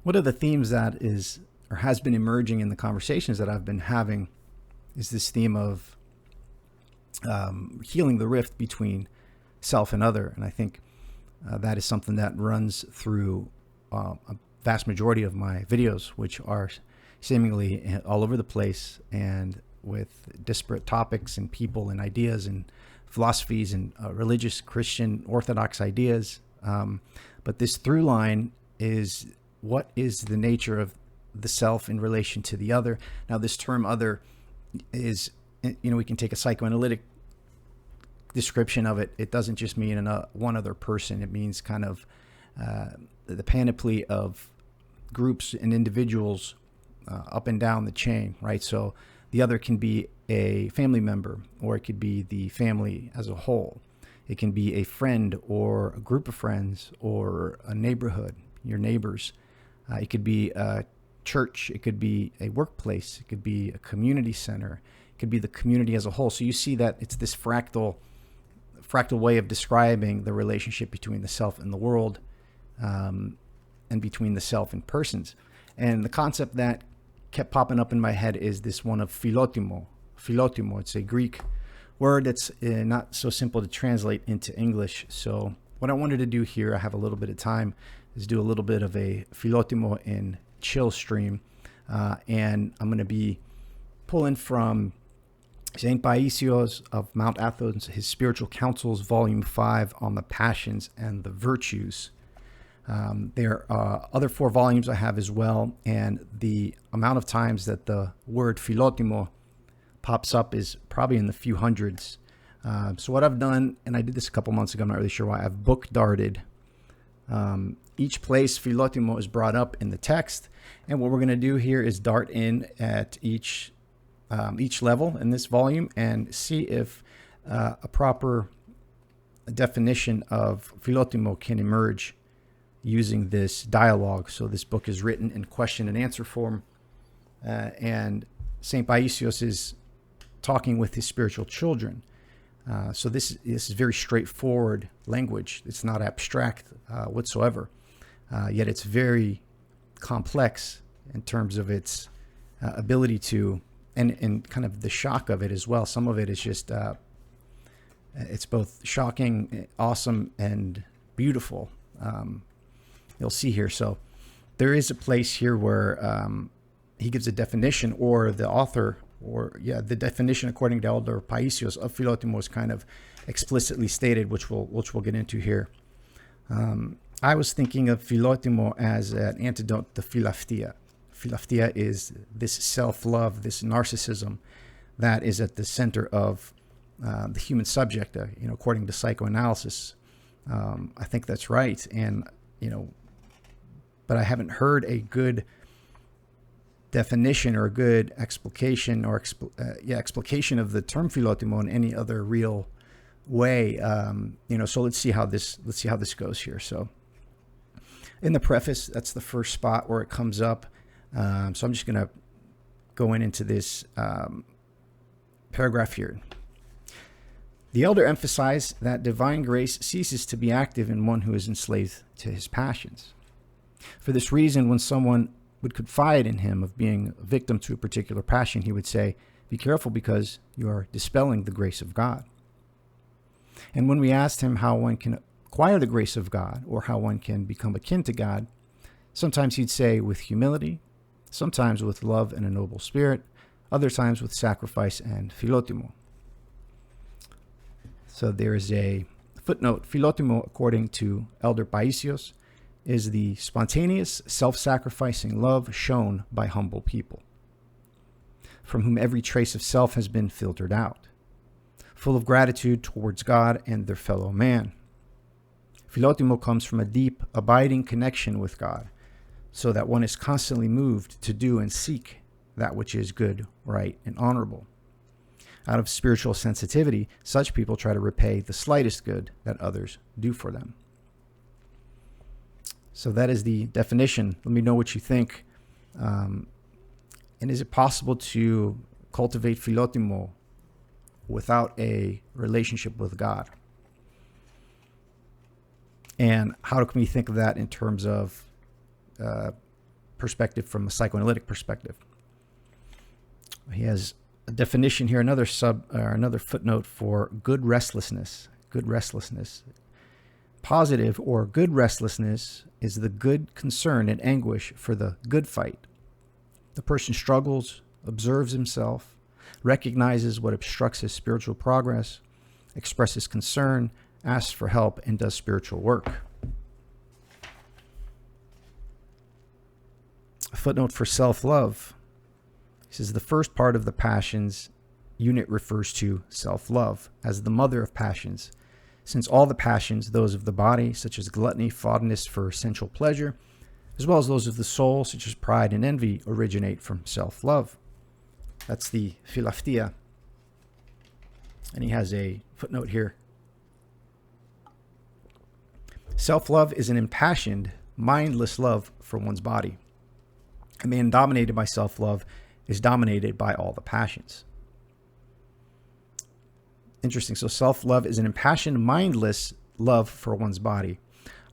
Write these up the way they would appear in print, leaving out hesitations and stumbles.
One of the themes that is or has been emerging in the conversations that I've been having is this theme of healing the rift between self and other. And I think that is something that runs through a vast majority of my videos, which are seemingly all over the place and with disparate topics and people and ideas and philosophies and religious Christian Orthodox ideas. But this through line is what is the nature of the self in relation to the other. Now, this term other is, we can take a psychoanalytic description of it. It doesn't just mean one other person. It means kind of the panoply of groups and individuals up and down the chain, right? So the other can be a family member, or it could be the family as a whole. It can be a friend or a group of friends or a neighborhood, your neighbors. It could be a church. It could be a workplace. It could be a community center. It could be the community as a whole. So you see that it's this fractal way of describing the relationship between the self and the world, and between the self and persons. And the concept that kept popping up in my head is this one of Philotimo. Philotimo, it's a Greek word that's not so simple to translate into English. So what I wanted to do here, I have a little bit of time, is do a little bit of a Philotimo in chill stream. And I'm going to be pulling from St. Paisios of Mount Athos, his Spiritual Counsels, Volume 5 on the Passions and the Virtues. There are other 4 volumes I have as well, and the amount of times that the word Philotimo pops up is probably in the few hundreds. So what I've done, and I did this a couple months ago, I'm not really sure why, I've book darted each place Philotimo is brought up in the text, and what we're going to do here is dart in at each level in this volume and see if a proper definition of Philotimo can emerge using this dialogue. So this book is written in question and answer form, and St. Paisios is talking with his spiritual children. So this is very straightforward language. It's not abstract whatsoever, yet it's very complex in terms of its ability to, and kind of the shock of it as well. Some of it is just, it's both shocking, awesome, and beautiful. You'll see here. So there is a place here where he gives a definition, or the author, the definition according to Elder Paisios of Philotimo is kind of explicitly stated, which we'll get into here. I was thinking of Philotimo as an antidote to Philaftia. Philaftia is this self-love, this narcissism that is at the center of the human subject, according to psychoanalysis. I think that's right. And, but I haven't heard a good definition or a good explication or explication of the term Philotimo in any other real way. So let's see how this goes here. So in the preface, that's the first spot where it comes up. So I'm just going to go into this paragraph here. The elder emphasized that divine grace ceases to be active in one who is enslaved to his passions. For this reason, when someone would confide in him of being a victim to a particular passion, he would say, "Be careful, because you are dispelling the grace of God." And when we asked him how one can acquire the grace of God, or how one can become akin to God, sometimes he'd say with humility, sometimes with love and a noble spirit, other times with sacrifice and Philotimo. So there is a footnote. Philotimo, according to Elder Paisios, is the spontaneous, self-sacrificing love shown by humble people, from whom every trace of self has been filtered out, full of gratitude towards God and their fellow man. Philotimo comes from a deep, abiding connection with God, so that one is constantly moved to do and seek that which is good, right, and honorable. Out of spiritual sensitivity, such people try to repay the slightest good that others do for them. So that is the definition. Let me know what you think. And is it possible to cultivate Philotimo without a relationship with God? And how can we think of that in terms of perspective, from a psychoanalytic perspective. He has a definition here, another footnote for good restlessness. Good restlessness. Positive or good restlessness is the good concern and anguish for the good fight. The person struggles, observes himself, recognizes what obstructs his spiritual progress, expresses concern, asks for help, and does spiritual work. A footnote for self-love. He says the first part of the passions unit refers to self-love as the mother of passions, since all the passions, those of the body, such as gluttony, fondness for sensual pleasure, as well as those of the soul, such as pride and envy, originate from self-love. That's the Philotimo. And he has a footnote here. Self-love is an impassioned, mindless love for one's body. A man dominated by self-love is dominated by all the passions. Interesting. So self-love is an impassioned, mindless love for one's body.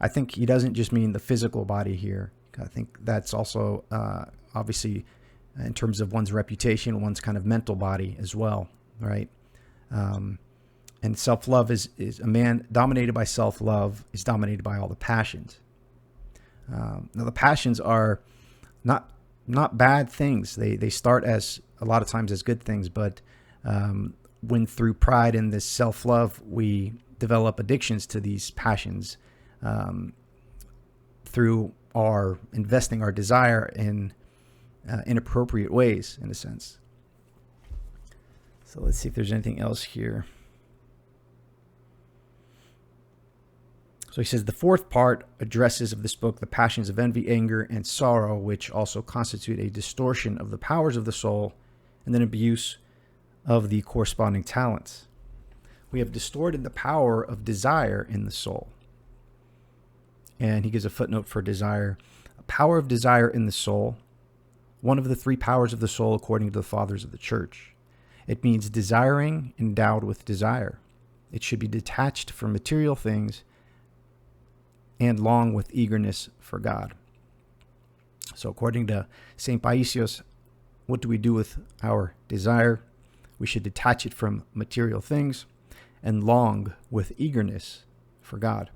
I think he doesn't just mean the physical body here. I think that's also obviously in terms of one's reputation, one's kind of mental body as well, right? And self-love is a man dominated by self-love is dominated by all the passions. Now the passions are not bad things. They start as a lot of times as good things, but when through pride and this self-love, we develop addictions to these passions through our investing our desire in inappropriate ways, in a sense. So let's see if there's anything else here. So he says the fourth part addresses of this book the passions of envy, anger, and sorrow, which also constitute a distortion of the powers of the soul and an abuse of the corresponding talents. We have distorted the power of desire in the soul. And he gives a footnote for desire. A power of desire in the soul, one of the three powers of the soul according to the fathers of the church. It means desiring endowed with desire. It should be detached from material things and long with eagerness for God. So according to St. Paisios, what do we do with our desire? We should detach it from material things and long with eagerness for God.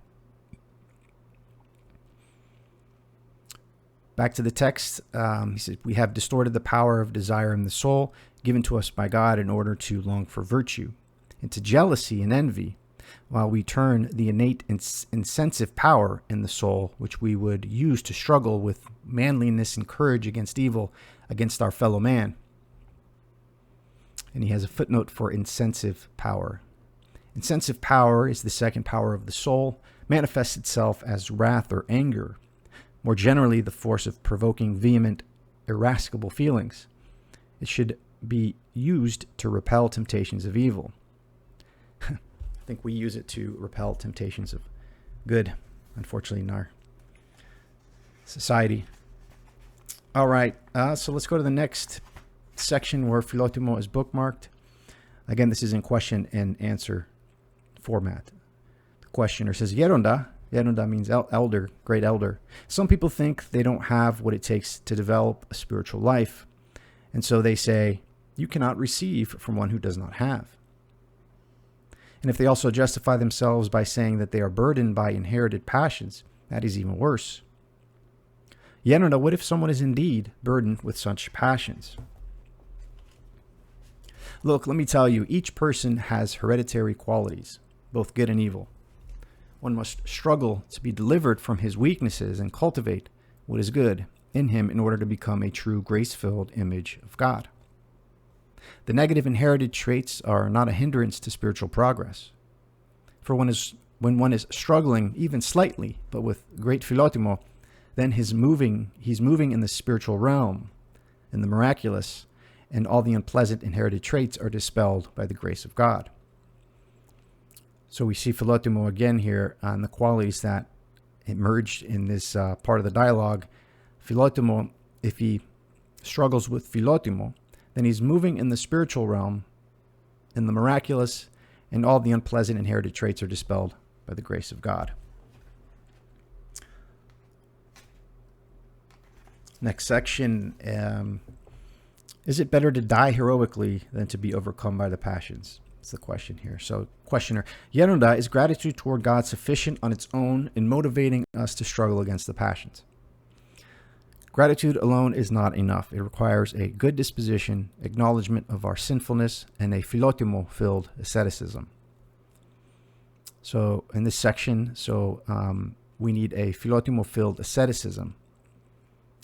Back to the text, he says, we have distorted the power of desire in the soul given to us by God in order to long for virtue, into jealousy and envy, while we turn the innate incentive power in the soul, which we would use to struggle with manliness and courage against evil, against our fellow man. And he has a footnote for incentive power. Incentive power is the second power of the soul, manifests itself as wrath or anger, more generally the force of provoking vehement, irascible feelings. It should be used to repel temptations of evil. I think we use it to repel temptations of good, unfortunately, in our society. All right, so let's go to the next section where Philotimo is bookmarked. Again, this is in question and answer format. The questioner says, Yeronda. Yeronda means elder, great elder. Some people think they don't have what it takes to develop a spiritual life. And so they say, you cannot receive from one who does not have. And if they also justify themselves by saying that they are burdened by inherited passions, that is even worse. Yeronda, what if someone is indeed burdened with such passions? Look, let me tell you, each person has hereditary qualities, both good and evil. One must struggle to be delivered from his weaknesses and cultivate what is good in him in order to become a true grace-filled image of God. The negative inherited traits are not a hindrance to spiritual progress. For when one is struggling even slightly, but with great Philotimo, then he's moving in the spiritual realm, in the miraculous, and all the unpleasant inherited traits are dispelled by the grace of God. So we see Philotimo again here on the qualities that emerged in this part of the dialogue. Philotimo, if he struggles with Philotimo, then he's moving in the spiritual realm, in the miraculous, and all the unpleasant inherited traits are dispelled by the grace of God. Next section. Is it better to die heroically than to be overcome by the passions? That's the question here. So, questioner, Yeronda, is gratitude toward God sufficient on its own in motivating us to struggle against the passions? Gratitude alone is not enough. It requires a good disposition, acknowledgement of our sinfulness, and a Philotimo-filled asceticism. So, in this section, we need a Philotimo-filled asceticism.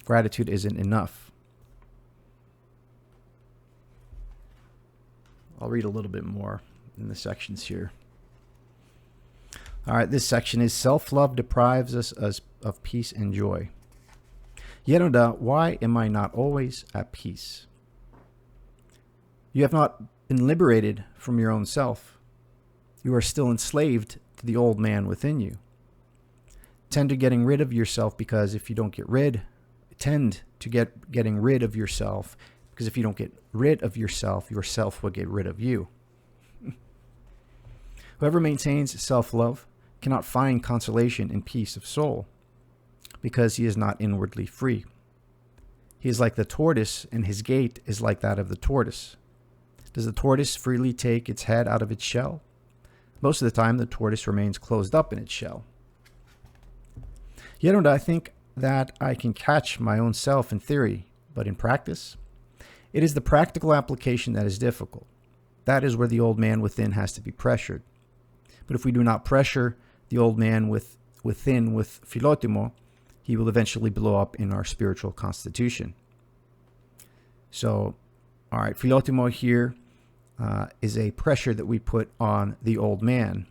Gratitude isn't enough. I'll read a little bit more in the sections here. All right, this section is self-love deprives us of peace and joy. Yeronda, why am I not always at peace? You have not been liberated from your own self. You are still enslaved to the old man within you. Tend to getting rid of yourself, because if you don't get rid of yourself, because if you don't get rid of yourself will get rid of you. Whoever maintains self-love cannot find consolation in peace of soul, because he is not inwardly free. He is like the tortoise, and his gait is like that of the tortoise. Does the tortoise freely take its head out of its shell? Most of the time, the tortoise remains closed up in its shell. Yet I think that I can catch my own self in theory, but in practice, it is the practical application that is difficult. That is where the old man within has to be pressured. But if we do not pressure the old man within with Philotimo, he will eventually blow up in our spiritual constitution. So, all right, Philotimo here is a pressure that we put on the old man,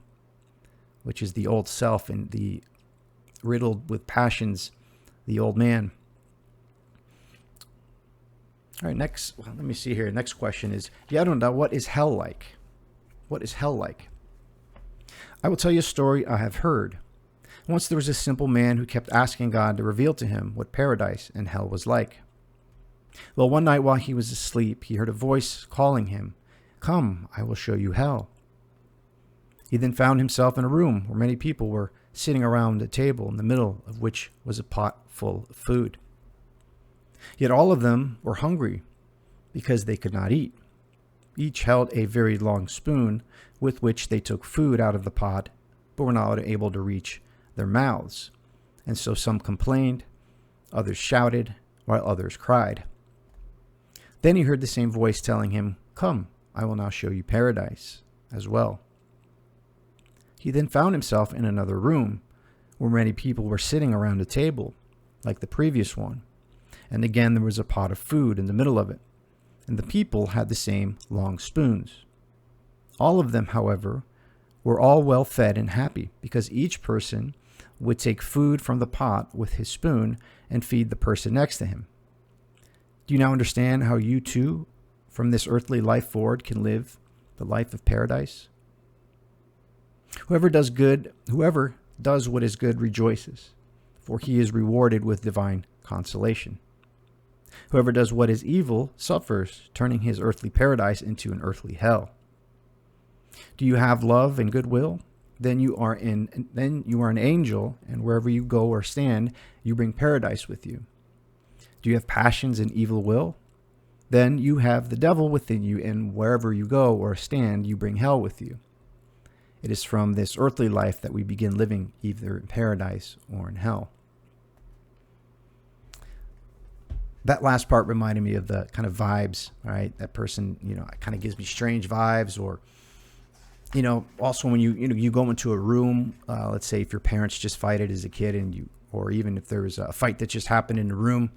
which is the old self and the riddled with passions, the old man. All right, let me see here. Next question is, Yarunda, what is hell like? What is hell like? I will tell you a story I have heard. Once there was a simple man who kept asking God to reveal to him what paradise and hell was like. Well, one night while he was asleep, he heard a voice calling him, "Come, I will show you hell." He then found himself in a room where many people were sitting around a table, in the middle of which was a pot full of food. Yet all of them were hungry because they could not eat. Each held a very long spoon with which they took food out of the pot, but were not able to reach their mouths. And so some complained, others shouted, while others cried. Then he heard the same voice telling him, "Come, I will now show you paradise as well." He then found himself in another room where many people were sitting around a table, like the previous one. And again, there was a pot of food in the middle of it, and the people had the same long spoons. All of them, however, were all well fed and happy, because each person would take food from the pot with his spoon and feed the person next to him. Do you now understand how you too, from this earthly life forward, can live the life of paradise? Whoever does what is good rejoices, for he is rewarded with divine consolation. Whoever does what is evil suffers, turning his earthly paradise into an earthly hell. Do you have love and goodwill? Then you are an angel, and wherever you go or stand, you bring paradise with you. Do you have passions and evil will? Then you have the devil within you, and wherever you go or stand, you bring hell with you. It is from this earthly life that we begin living either in paradise or in hell. That last part reminded me of the kind of vibes, right? That person, it kind of gives me strange vibes. Or, also when you go into a room, let's say if your parents just fight it as a kid, or even if there was a fight that just happened in the room,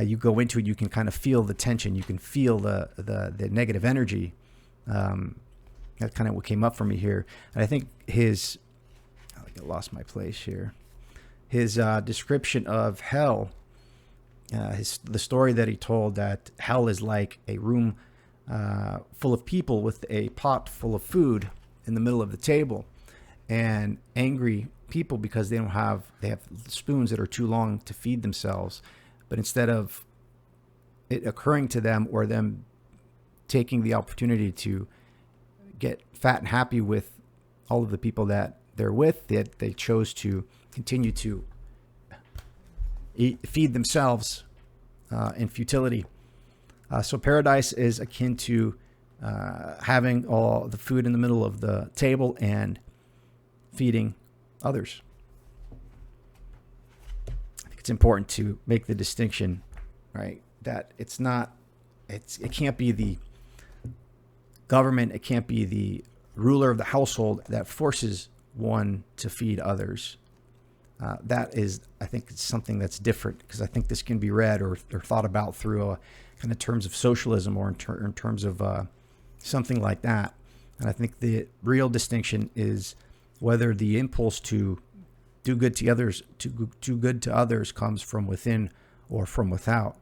you go into it, you can kind of feel the tension, you can feel the negative energy. That's kind of what came up for me here. And I think I lost my place here. His description of hell, the story that he told, that hell is like a room full of people with a pot full of food in the middle of the table, and angry people because they have spoons that are too long to feed themselves. But instead of it occurring to them, or them taking the opportunity to get fat and happy with all of the people that they're with, that they chose to continue to feed themselves and futility. So paradise is akin to having all the food in the middle of the table and feeding others. I think it's important to make the distinction, right? That it can't be the government, it can't be the ruler of the household that forces one to feed others. That is, I think, it's something that's different, because I think this can be read or thought about through a kind of terms of socialism, or in terms of something like that. And I think the real distinction is whether the impulse to do good to others, comes from within or from without.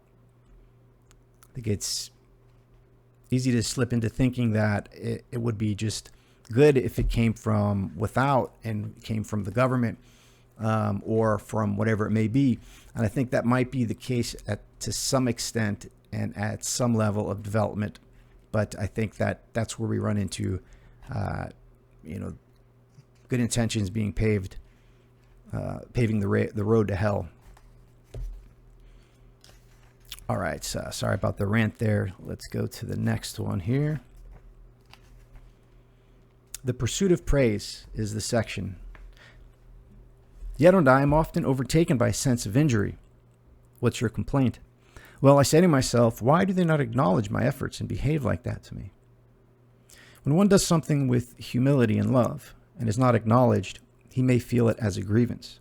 I think it's easy to slip into thinking that it would be just good if it came from without and came from the government, or from whatever it may be. And I think that might be the case to some extent and at some level of development. But I think that's where we run into, good intentions being paving the road to hell. All right, so sorry about the rant there. Let's go to the next one here. The pursuit of praise is the section. Yet I am often overtaken by a sense of injury. What's your complaint? Well, I say to myself, why do they not acknowledge my efforts and behave like that to me? When one does something with humility and love and is not acknowledged, he may feel it as a grievance.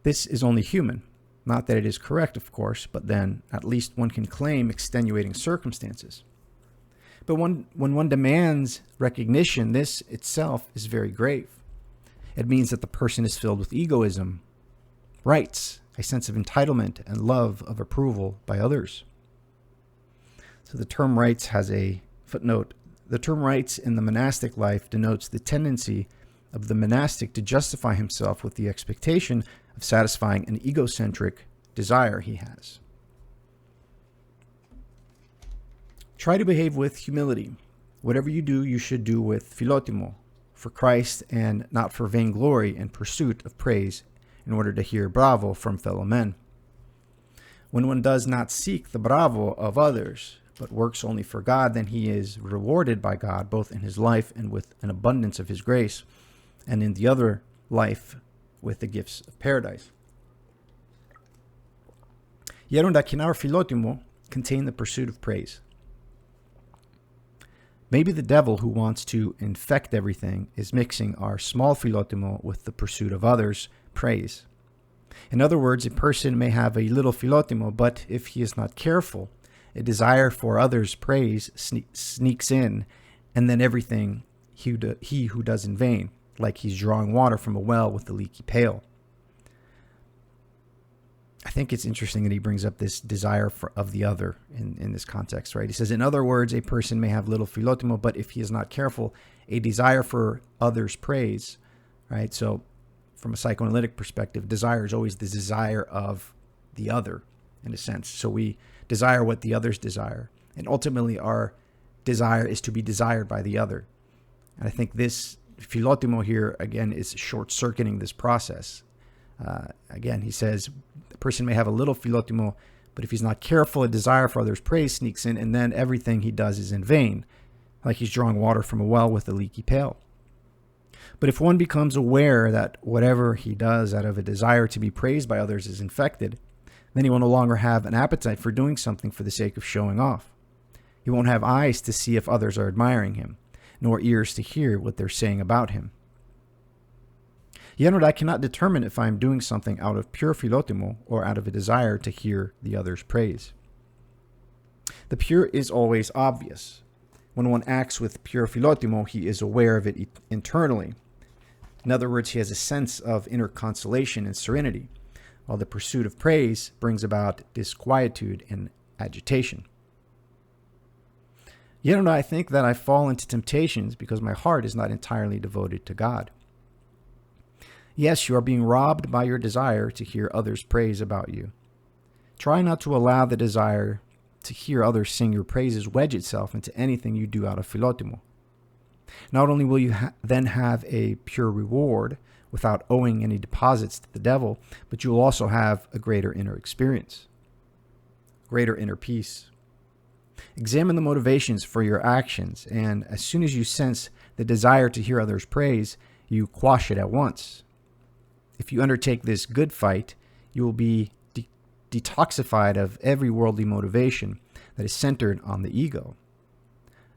This is only human. Not that it is correct, of course, but then at least one can claim extenuating circumstances. But when one demands recognition, this itself is very grave. It means that the person is filled with egoism, rights, a sense of entitlement, and love of approval by others. So the term rights has a footnote. The term rights in the monastic life denotes the tendency of the monastic to justify himself with the expectation of satisfying an egocentric desire he has. Try to behave with humility. Whatever you do, you should do with Philotimo, for Christ, and not for vainglory and pursuit of praise in order to hear bravo from fellow men. When one does not seek the bravo of others, but works only for God, then he is rewarded by God, both in his life and with an abundance of his grace, and in the other life with the gifts of paradise. Yerunda our Philotimo contain the pursuit of praise. Maybe the devil, who wants to infect everything, is mixing our small Philotimo with the pursuit of others' praise. In other words, a person may have a little Philotimo, but if he is not careful, a desire for others' praise sneaks in, and then everything he who does in vain, like he's drawing water from a well with a leaky pail. I think it's interesting that he brings up this desire of the other in this context, right? He says, in other words, a person may have little Philotimo, but if he is not careful, a desire for others' praise, right? So from a psychoanalytic perspective, desire is always the desire of the other, in a sense. So we desire what the others desire. And ultimately, our desire is to be desired by the other. And I think this Philotimo here, again, is short-circuiting this process. Again, he says, a person may have a little Philotimo, but if he's not careful, a desire for others' praise sneaks in, and then everything he does is in vain, like he's drawing water from a well with a leaky pail. But if one becomes aware that whatever he does out of a desire to be praised by others is infected, then he will no longer have an appetite for doing something for the sake of showing off. He won't have eyes to see if others are admiring him, nor ears to hear what they're saying about him. Yet I cannot determine if I am doing something out of pure Philotimo or out of a desire to hear the other's praise. The pure is always obvious. When one acts with pure Philotimo, he is aware of it internally. In other words, he has a sense of inner consolation and serenity, while the pursuit of praise brings about disquietude and agitation. Yet I think that I fall into temptations because my heart is not entirely devoted to God. Yes, you are being robbed by your desire to hear others praise about you. Try not to allow the desire to hear others sing your praises wedge itself into anything you do out of Philotimo. Not only will you then have a pure reward without owing any deposits to the devil, but you will also have a greater inner experience. greater inner peace. Examine the motivations for your actions, and as soon as you sense the desire to hear others' praise, you quash it at once. If you undertake this good fight, you will be detoxified of every worldly motivation that is centered on the ego.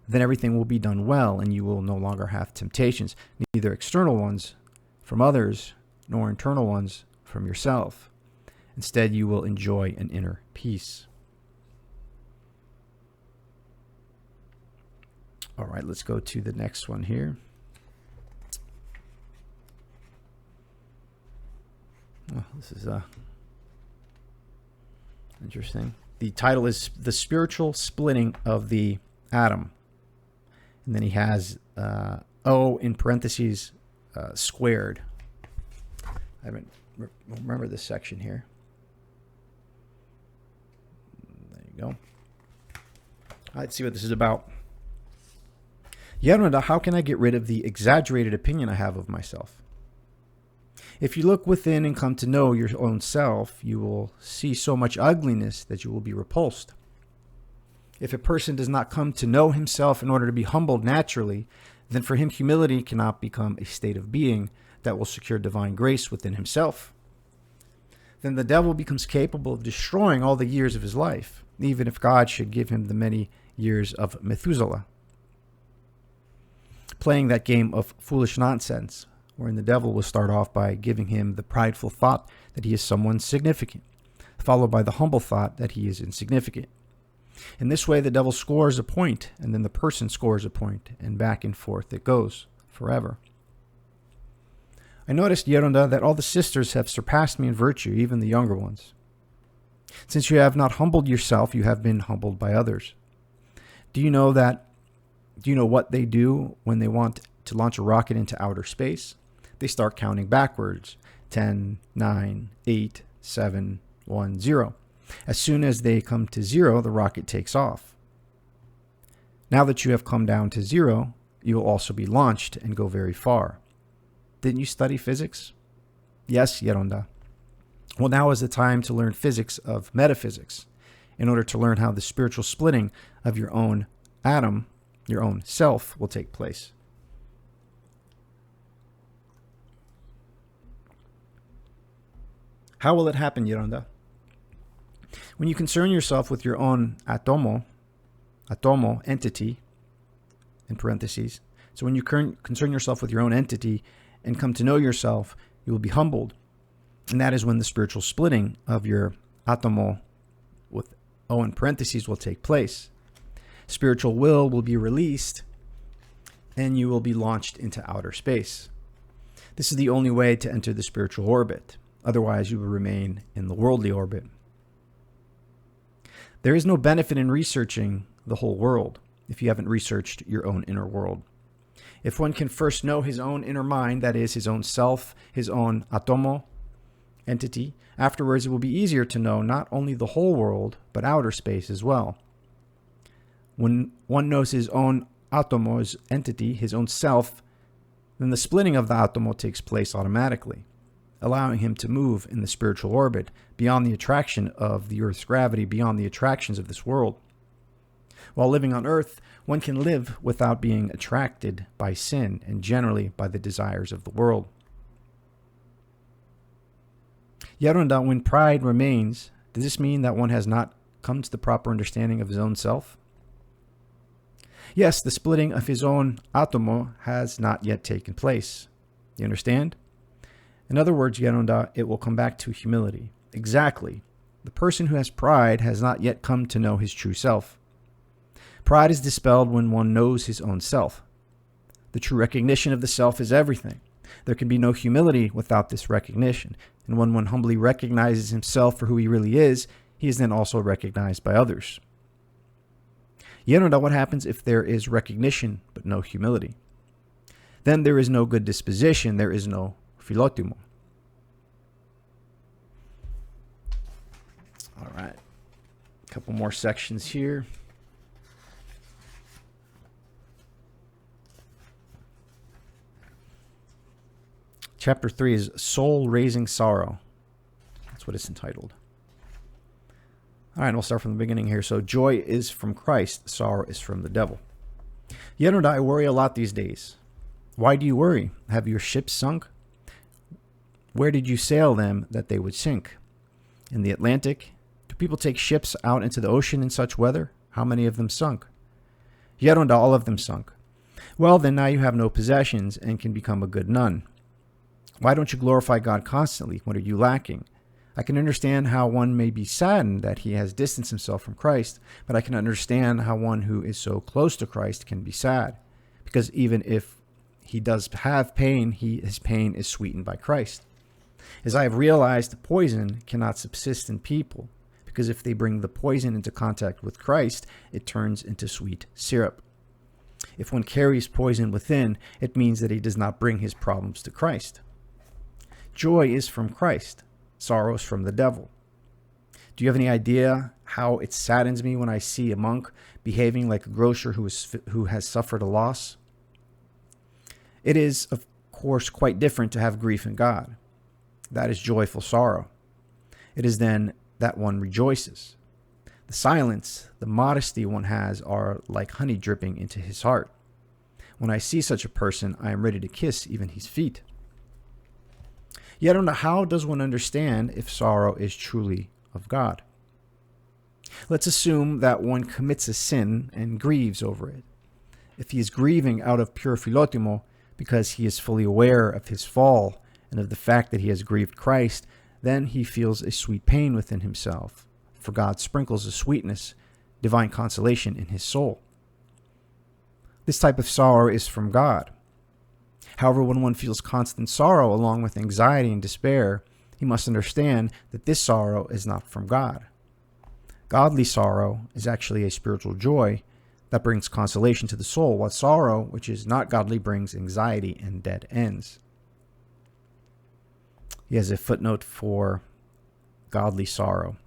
Then everything will be done well, and you will no longer have temptations, neither external ones from others, nor internal ones from yourself. Instead, you will enjoy an inner peace. All right, let's go to the next one here. Oh, this is interesting. The title is The Spiritual Splitting of the Atom. And then he has O in parentheses squared. I don't remember this section here. There you go. Let's see what this is about. Yeronda, how can I get rid of the exaggerated opinion I have of myself? If you look within and come to know your own self, you will see so much ugliness that you will be repulsed. If a person does not come to know himself in order to be humbled naturally, then for him humility cannot become a state of being that will secure divine grace within himself. Then the devil becomes capable of destroying all the years of his life, even if God should give him the many years of Methuselah. Playing that game of foolish nonsense, wherein the devil will start off by giving him the prideful thought that he is someone significant, followed by the humble thought that he is insignificant. In this way, the devil scores a point, and then the person scores a point, and back and forth it goes, forever. I noticed, Yeronda, that all the sisters have surpassed me in virtue, even the younger ones. Since you have not humbled yourself, you have been humbled by others. Do you know what they do when they want to launch a rocket into outer space? They start counting backwards. 10, 9, 8, 7, 1, 0. As soon as they come to 0, the rocket takes off. Now that you have come down to 0, you will also be launched and go very far. Didn't you study physics? Yes, Yeronda. Well, now is the time to learn physics of metaphysics in order to learn how the spiritual splitting of your own atom, your own self, will take place. How will it happen, Yeronda? When you concern yourself with your own atomo, entity, in parentheses. So when you concern yourself with your own entity and come to know yourself, you will be humbled. And that is when the spiritual splitting of your atomo with O in parentheses will take place. Spiritual will be released, and you will be launched into outer space. This is the only way to enter the spiritual orbit. Otherwise, you will remain in the worldly orbit. There is no benefit in researching the whole world if you haven't researched your own inner world. If one can first know his own inner mind, that is, his own self, his own atomo, entity, afterwards it will be easier to know not only the whole world, but outer space as well. When one knows his own atomo, his entity, his own self, then the splitting of the atomo takes place automatically, allowing him to move in the spiritual orbit beyond the attraction of the Earth's gravity, beyond the attractions of this world. While living on Earth, one can live without being attracted by sin and generally by the desires of the world. Yeronda, when pride remains, does this mean that one has not come to the proper understanding of his own self? Yes, the splitting of his own atomo has not yet taken place. You understand? In other words, Yeronda, it will come back to humility. Exactly. The person who has pride has not yet come to know his true self. Pride is dispelled when one knows his own self. The true recognition of the self is everything. There can be no humility without this recognition. And when one humbly recognizes himself for who he really is, he is then also recognized by others. Yeronda, what happens if there is recognition but no humility? Then there is no good disposition, there is no Philotimo. All right. A couple more sections here. Chapter 3 is Soul Raising Sorrow. That's what it's entitled. All right, we'll start from the beginning here. So joy is from Christ, sorrow is from the devil. Yet I worry a lot these days. Why do you worry? Have your ships sunk? Where did you sail them that they would sink? In the Atlantic? Do people take ships out into the ocean in such weather? How many of them sunk? Yet all of them sunk. Well, then now you have no possessions and can become a good nun. Why don't you glorify God constantly? What are you lacking? I can understand how one may be saddened that he has distanced himself from Christ, but I can understand how one who is so close to Christ can be sad, because even if he does have pain, his pain is sweetened by Christ. As I have realized, poison cannot subsist in people, because if they bring the poison into contact with Christ, it turns into sweet syrup. If one carries poison within, it means that he does not bring his problems to Christ. Joy is from Christ. Sorrows from the devil. Do you have any idea how it saddens me when I see a monk behaving like a grocer who has suffered a loss? It is, of course, quite different to have grief in God. That is joyful sorrow. It is then that one rejoices. The silence, the modesty one has are like honey dripping into his heart. When I see such a person, I am ready to kiss even his feet. Yet how does one understand if sorrow is truly of God? Let's assume that one commits a sin and grieves over it. If he is grieving out of pure Philotimo because he is fully aware of his fall and of the fact that he has grieved Christ, then he feels a sweet pain within himself, for God sprinkles a sweetness, divine consolation in his soul. This type of sorrow is from God. However, when one feels constant sorrow along with anxiety and despair, he must understand that this sorrow is not from God. Godly sorrow is actually a spiritual joy that brings consolation to the soul, while sorrow, which is not godly, brings anxiety and dead ends. He has a footnote for godly sorrow.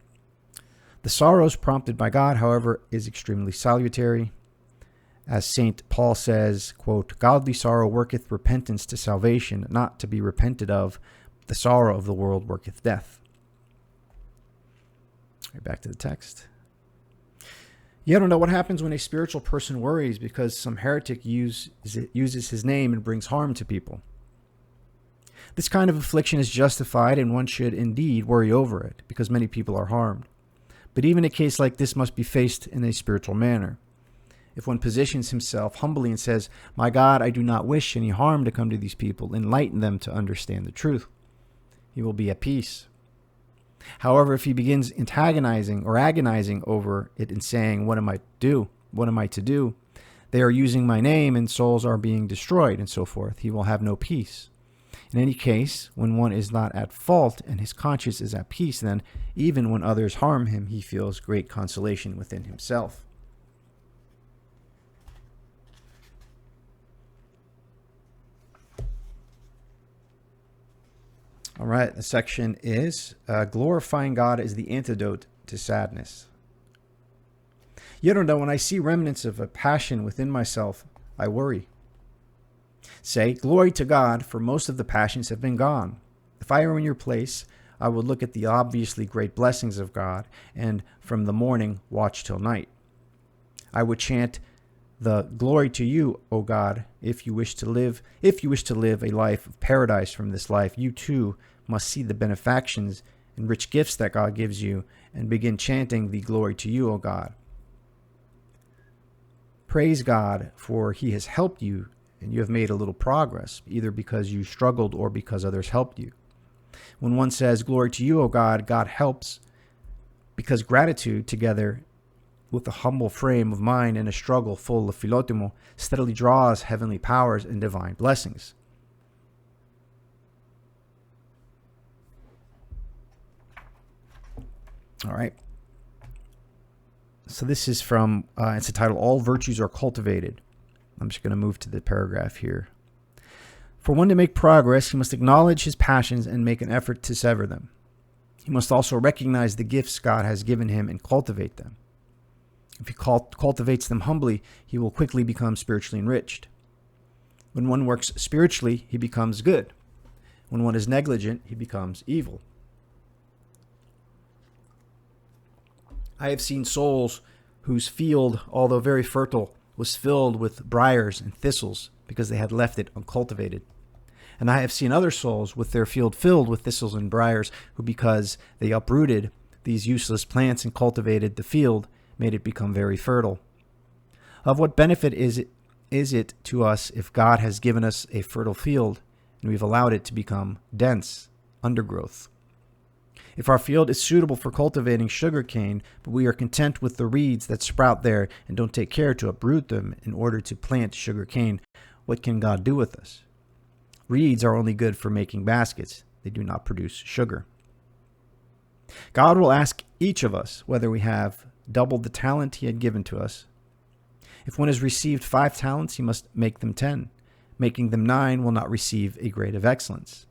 The sorrows prompted by God, however, is extremely salutary. As St. Paul says, quote, "Godly sorrow worketh repentance to salvation, not to be repented of. The sorrow of the world worketh death." Right, back to the text. You don't know what happens when a spiritual person worries because some heretic uses his name and brings harm to people. This kind of affliction is justified, and one should indeed worry over it, because many people are harmed. But even a case like this must be faced in a spiritual manner. If one positions himself humbly and says, "My God, I do not wish any harm to come to these people, enlighten them to understand the truth," he will be at peace. However, if he begins antagonizing or agonizing over it and saying, "What am I to do? What am I to do? They are using my name and souls are being destroyed," and so forth, he will have no peace. In any case, when one is not at fault and his conscience is at peace, then even when others harm him, he feels great consolation within himself. All right, the section is glorifying God is the antidote to sadness. When I see remnants of a passion within myself, I worry. Say, "Glory to God, for most of the passions have been gone." If I were in your place, I would look at the obviously great blessings of God, and from the morning watch till night. I would chant the "Glory to you, O God." If you wish to live a life of paradise from this life, you too must see the benefactions and rich gifts that God gives you and begin chanting the "Glory to you, O God." Praise God, for he has helped you and you have made a little progress, either because you struggled or because others helped you. When one says "Glory to you, O God," God helps, because gratitude, together with a humble frame of mind and a struggle full of Philotimo, steadily draws heavenly powers and divine blessings. All right. So this is from, it's entitled "All Virtues Are Cultivated." I'm just going to move to the paragraph here. For one to make progress, he must acknowledge his passions and make an effort to sever them. He must also recognize the gifts God has given him and cultivate them. If he cultivates them humbly, he will quickly become spiritually enriched. When one works spiritually, he becomes good. When one is negligent, he becomes evil. I have seen souls whose field, although very fertile, was filled with briars and thistles because they had left it uncultivated. And I have seen other souls with their field filled with thistles and briars, who, because they uprooted these useless plants and cultivated the field, made it become very fertile. Of what benefit is it to us if God has given us a fertile field and we've allowed it to become dense undergrowth? If our field is suitable for cultivating sugarcane, but we are content with the reeds that sprout there and don't take care to uproot them in order to plant sugarcane, what can God do with us? Reeds are only good for making baskets. They do not produce sugar. God will ask each of us whether we have doubled the talent he had given to us. If one has received 5 talents, he must make them 10. Making them 9 will not receive a grade of excellence.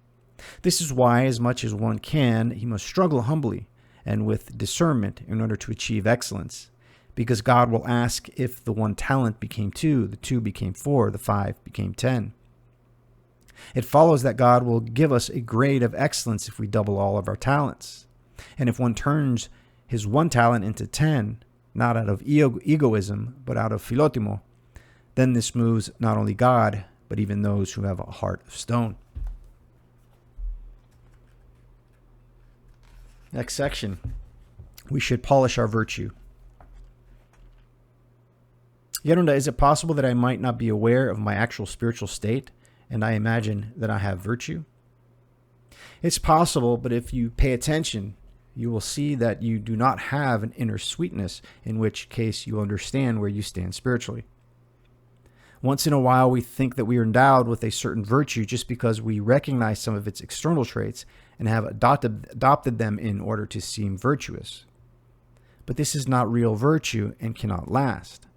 This is why, as much as one can, he must struggle humbly and with discernment in order to achieve excellence, because God will ask if the 1 talent became 2, the 2 became 4, the 5 became 10. It follows that God will give us a grade of excellence if we double all of our talents. And if one turns his 1 talent into 10, not out of egoism, but out of Philotimo, then this moves not only God, but even those who have a heart of stone. Next section. We should polish our virtue. Yerunda, is it possible that I might not be aware of my actual spiritual state, and I imagine that I have virtue? It's possible, but if you pay attention, you will see that you do not have an inner sweetness, in which case you understand where you stand spiritually. Once in a while, we think that we are endowed with a certain virtue just because we recognize some of its external traits and have adopted them in order to seem virtuous. But this is not real virtue and cannot last.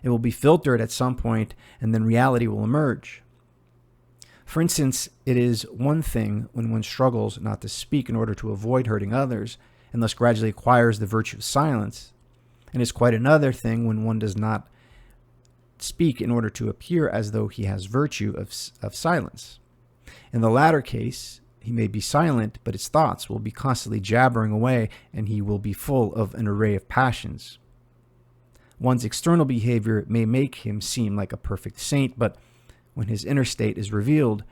It will be filtered at some point, and then reality will emerge. For instance, it is one thing when one struggles not to speak in order to avoid hurting others, and thus gradually acquires the virtue of silence. And it's quite another thing when one does not speak in order to appear as though he has virtue of silence. In the latter case, he may be silent, but his thoughts will be constantly jabbering away, and he will be full of an array of passions. One's external behavior may make him seem like a perfect saint, but when his inner state is revealed,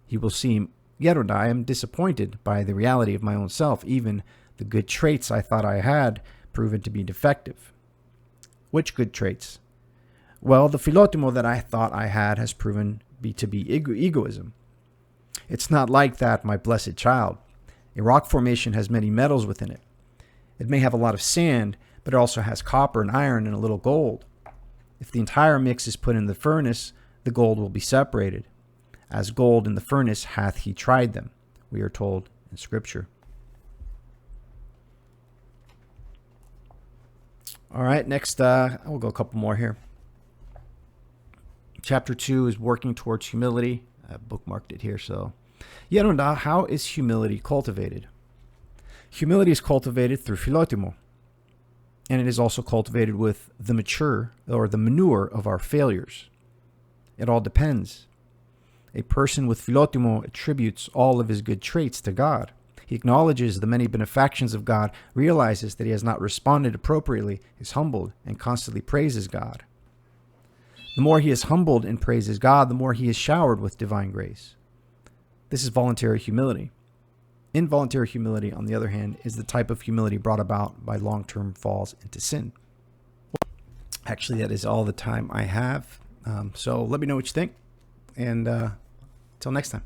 he will seem, Yerunda, I am disappointed by the reality of my own self. Even the good traits I thought I had proven to be defective. Which good traits? Well, the Philotimo that I thought I had has proven to be egoism. It's not like that, my blessed child. A rock formation has many metals within it. It may have a lot of sand, but it also has copper and iron and a little gold. If the entire mix is put in the furnace, the gold will be separated. As gold in the furnace hath he tried them, we are told in Scripture. All right, next, we'll go a couple more here. Chapter 2 is working towards humility. I bookmarked it here, so. Yerunda, how is humility cultivated? Humility is cultivated through Philotimo, and it is also cultivated with the manure of our failures. It all depends. A person with Philotimo attributes all of his good traits to God. He acknowledges the many benefactions of God, realizes that he has not responded appropriately, is humbled, and constantly praises God. The more he is humbled and praises God, the more he is showered with divine grace. This is voluntary humility. Involuntary humility, on the other hand, is the type of humility brought about by long-term falls into sin. Actually, that is all the time I have. So let me know what you think. And until next time.